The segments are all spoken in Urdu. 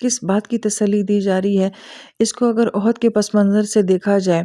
کس بات کی تسلی دی جا رہی ہے؟ اس کو اگر احد کے پس منظر سے دیکھا جائے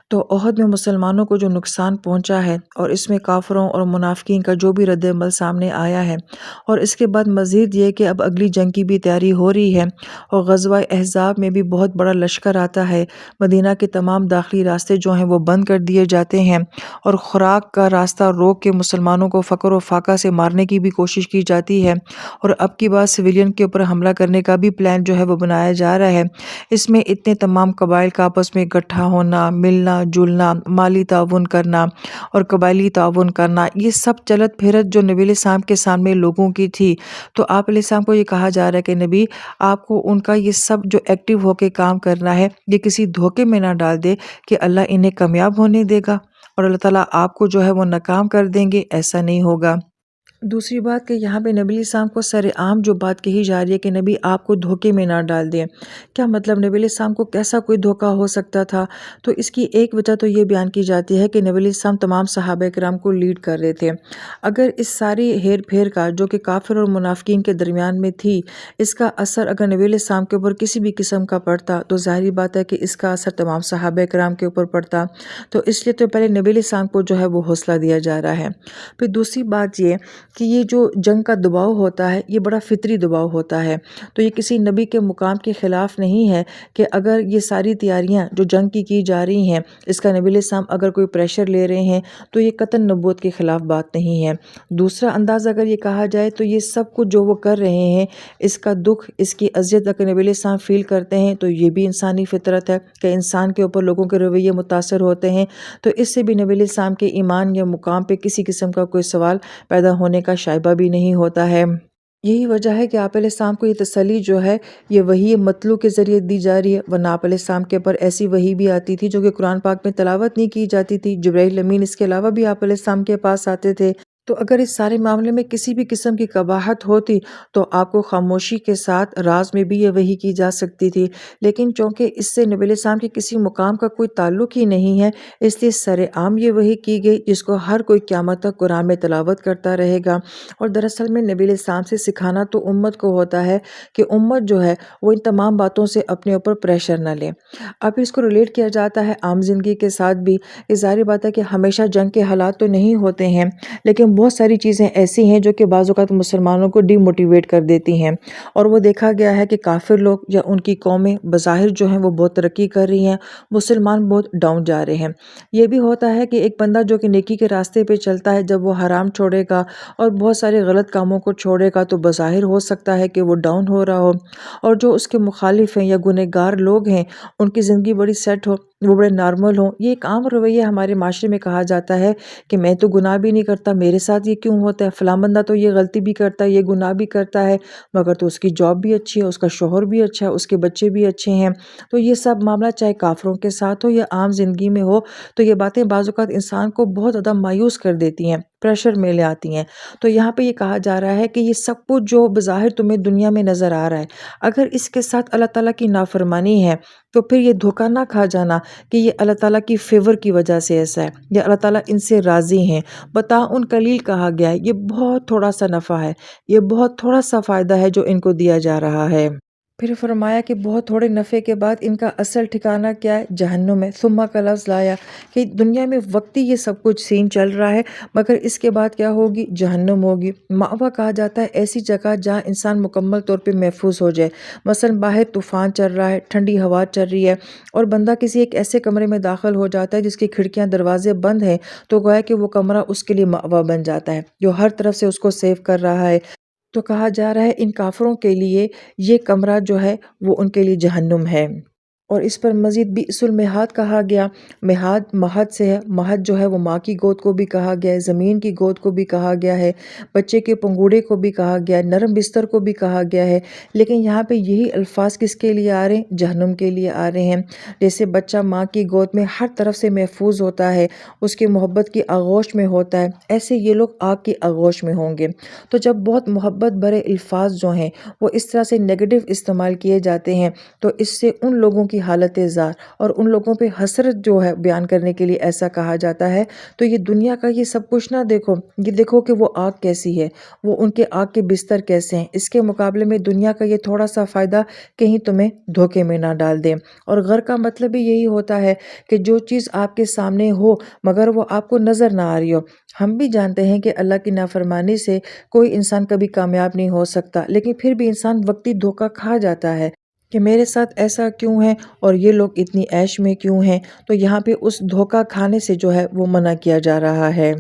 تو احد میں مسلمانوں کو جو نقصان پہنچا ہے اور اس میں کافروں اور منافقین کا جو بھی رد عمل سامنے آیا ہے، اور اس کے بعد مزید یہ کہ اب اگلی جنگ کی بھی تیاری ہو رہی ہے اور غزوہ احزاب میں بھی بہت بڑا لشکر آتا ہے، مدینہ کے تمام داخلی راستے جو ہیں وہ بند کر دیے جاتے ہیں اور خوراک کا راستہ روک کے مسلمانوں کو فقر و فاقہ سے مارنے کی بھی کوشش کی جاتی ہے، اور اب کی بات سویلین کے اوپر حملہ کرنے کا بھی پلان جو ہے وہ بنایا جا رہا ہے۔ اس میں اتنے تمام قبائل کا آپس میں اکٹھا ہونا، ملنا جلنا، مالی تعاون کرنا اور قبائلی تعاون کرنا، یہ سب چلت پھرت جو نبی علیہ السلام کے سامنے لوگوں کی تھی، تو آپ علیہ السلام کو یہ کہا جا رہا ہے کہ نبی آپ کو ان کا یہ سب جو ایکٹیو ہو کے کام کرنا ہے، یہ کسی دھوکے میں نہ ڈال دے کہ اللہ انہیں کامیاب ہونے دے گا اور اللہ تعالیٰ آپ کو جو ہے وہ ناکام کر دیں گے، ایسا نہیں ہوگا۔ دوسری بات کہ یہاں پہ نبی علیہ السلام کو سر عام جو بات کہی جا رہی ہے کہ نبی آپ کو دھوکے میں نہ ڈال دیں، کیا مطلب نبی علیہ السلام کو کیسا کوئی دھوکا ہو سکتا تھا؟ تو اس کی ایک وجہ تو یہ بیان کی جاتی ہے کہ نبی علیہ السلام تمام صحابہ کرام کو لیڈ کر رہے تھے۔ اگر اس ساری ہیر پھیر کا جو کہ کافر اور منافقین کے درمیان میں تھی، اس کا اثر اگر نبی علیہ السلام کے اوپر کسی بھی قسم کا پڑتا تو ظاہری بات ہے کہ اس کا اثر تمام صحابہ کرام کے اوپر پڑتا، تو اس لیے تو پہلے نبی علیہ السلام کو جو ہے وہ حوصلہ دیا جا رہا ہے۔ پھر دوسری بات یہ کہ یہ جو جنگ کا دباؤ ہوتا ہے یہ بڑا فطری دباؤ ہوتا ہے، تو یہ کسی نبی کے مقام کے خلاف نہیں ہے کہ اگر یہ ساری تیاریاں جو جنگ کی جا رہی ہیں اس کا نبی علیہ السلام اگر کوئی پریشر لے رہے ہیں تو یہ قطعاً نبوت کے خلاف بات نہیں ہے۔ دوسرا انداز اگر یہ کہا جائے تو یہ سب کچھ جو وہ کر رہے ہیں، اس کا دکھ، اس کی اذیت اگر نبی علیہ السلام فیل کرتے ہیں تو یہ بھی انسانی فطرت ہے کہ انسان کے اوپر لوگوں کے رویے متاثر ہوتے ہیں، تو اس سے بھی نبی علیہ السلام کے ایمان یا مقام پہ کسی قسم کا کوئی سوال پیدا ہونے کا شائبہ بھی نہیں ہوتا ہے۔ یہی وجہ ہے کہ آپ علیہ السلام کو یہ تسلی جو ہے یہ وحی مطلوع کے ذریعے دی جا رہی ہے، ورنہ آپ علیہ السلام کے اوپر ایسی وحی بھی آتی تھی جو کہ قرآن پاک میں تلاوت نہیں کی جاتی تھی، جبرائیل امین اس کے علاوہ بھی آپ علیہ السلام کے پاس آتے تھے۔ تو اگر اس سارے معاملے میں کسی بھی قسم کی قباحت ہوتی تو آپ کو خاموشی کے ساتھ راز میں بھی یہ وحی کی جا سکتی تھی، لیکن چونکہ اس سے نبی علیہ السلام کے کسی مقام کا کوئی تعلق ہی نہیں ہے، اس لیے سر عام یہ وحی کی گئی جس کو ہر کوئی قیامت تک قرآن میں تلاوت کرتا رہے گا۔ اور دراصل میں نبی علیہ السلام سے سکھانا تو امت کو ہوتا ہے کہ امت جو ہے وہ ان تمام باتوں سے اپنے اوپر پریشر نہ لے۔ اب اس کو ریلیٹ کیا جاتا ہے عام زندگی کے ساتھ بھی، یہ ظاہری بات ہے کہ ہمیشہ جنگ کے حالات تو نہیں ہوتے ہیں، لیکن بہت ساری چیزیں ایسی ہیں جو کہ بعض اوقات مسلمانوں کو ڈی موٹیویٹ کر دیتی ہیں، اور وہ دیکھا گیا ہے کہ کافر لوگ یا ان کی قومیں بظاہر جو ہیں وہ بہت ترقی کر رہی ہیں، مسلمان بہت ڈاؤن جا رہے ہیں۔ یہ بھی ہوتا ہے کہ ایک بندہ جو کہ نیکی کے راستے پہ چلتا ہے، جب وہ حرام چھوڑے گا اور بہت سارے غلط کاموں کو چھوڑے گا تو بظاہر ہو سکتا ہے کہ وہ ڈاؤن ہو رہا ہو، اور جو اس کے مخالف ہیں یا گنہگار لوگ ہیں ان کی زندگی بڑی سیٹ ہو، وہ بڑے نارمل ہوں۔ یہ ایک عام رویہ ہمارے معاشرے میں کہا جاتا ہے کہ میں تو گناہ بھی نہیں کرتا، میرے ساتھ یہ کیوں ہوتا ہے، فلاں بندہ تو یہ غلطی بھی کرتا ہے، یہ گناہ بھی کرتا ہے، مگر تو اس کی جاب بھی اچھی ہے، اس کا شوہر بھی اچھا ہے، اس کے بچے بھی اچھے ہیں۔ تو یہ سب معاملہ چاہے کافروں کے ساتھ ہو یا عام زندگی میں ہو، تو یہ باتیں بعض اوقات انسان کو بہت زیادہ مایوس کر دیتی ہیں، پریشر میں لے آتی ہیں۔ تو یہاں پہ یہ کہا جا رہا ہے کہ یہ سب کچھ جو بظاہر تمہیں دنیا میں نظر آ رہا ہے، اگر اس کے ساتھ اللہ تعالیٰ کی نافرمانی ہے تو پھر یہ دھوکہ نہ کھا جانا کہ یہ اللہ تعالیٰ کی فیور کی وجہ سے ایسا ہے یا اللہ تعالیٰ ان سے راضی ہیں۔ بتا ان قلیل کہا گیا ہے، یہ بہت تھوڑا سا نفع ہے، یہ بہت تھوڑا سا فائدہ ہے جو ان کو دیا جا رہا ہے۔ پھر فرمایا کہ بہت تھوڑے نفع کے بعد ان کا اصل ٹھکانہ کیا ہے؟ جہنم ہے۔ ثم کا لفظ لایا کہ دنیا میں وقتی یہ سب کچھ سین چل رہا ہے، مگر اس کے بعد کیا ہوگی؟ جہنم ہوگی۔ مأویٰ کہا جاتا ہے ایسی جگہ جہاں انسان مکمل طور پہ محفوظ ہو جائے، مثلا باہر طوفان چل رہا ہے، ٹھنڈی ہوا چل رہی ہے اور بندہ کسی ایک ایسے کمرے میں داخل ہو جاتا ہے جس کی کھڑکیاں دروازے بند ہیں، تو گویا کہ وہ کمرہ اس کے لیے مأویٰ بن جاتا ہے جو ہر طرف سے اس کو سیو کر رہا ہے۔ تو کہا جا رہا ہے ان کافروں کے لیے یہ کمرہ جو ہے وہ ان کے لیے جہنم ہے۔ اور اس پر مزید بئس المہاد کہا گیا، مہاد مہد سے ہے، مہد جو ہے وہ ماں کی گود کو بھی کہا گیا ہے، زمین کی گود کو بھی کہا گیا ہے، بچے کے پنگوڑے کو بھی کہا گیا ہے، نرم بستر کو بھی کہا گیا ہے، لیکن یہاں پہ یہی الفاظ کس کے لیے آ رہے ہیں؟ جہنم کے لیے آ رہے ہیں۔ جیسے بچہ ماں کی گود میں ہر طرف سے محفوظ ہوتا ہے، اس کی محبت کی آغوش میں ہوتا ہے، ایسے یہ لوگ آگ کی آغوش میں ہوں گے۔ تو جب بہت محبت بھرے الفاظ جو ہیں وہ اس طرح سے نیگیٹو استعمال کیے جاتے ہیں تو اس سے ان لوگوں کی کی حالت زار اور ان لوگوں پہ حسرت جو ہے بیان کرنے کے لیے ایسا کہا جاتا ہے۔ تو یہ دنیا کا یہ سب کچھ نہ دیکھو، یہ دیکھو کہ وہ آگ کیسی ہے، وہ ان کے آگ کے بستر کیسے ہیں، اس کے مقابلے میں دنیا کا یہ تھوڑا سا فائدہ کہیں تمہیں دھوکے میں نہ ڈال دے۔ اور غر کا مطلب بھی یہی ہوتا ہے کہ جو چیز آپ کے سامنے ہو مگر وہ آپ کو نظر نہ آ رہی ہو۔ ہم بھی جانتے ہیں کہ اللہ کی نافرمانی سے کوئی انسان کبھی کامیاب نہیں ہو سکتا، لیکن پھر بھی انسان وقتی دھوکہ کھا جاتا ہے کہ میرے ساتھ ایسا کیوں ہے اور یہ لوگ اتنی عیش میں کیوں ہیں۔ تو یہاں پہ اس دھوکہ کھانے سے جو ہے وہ منع کیا جا رہا ہے۔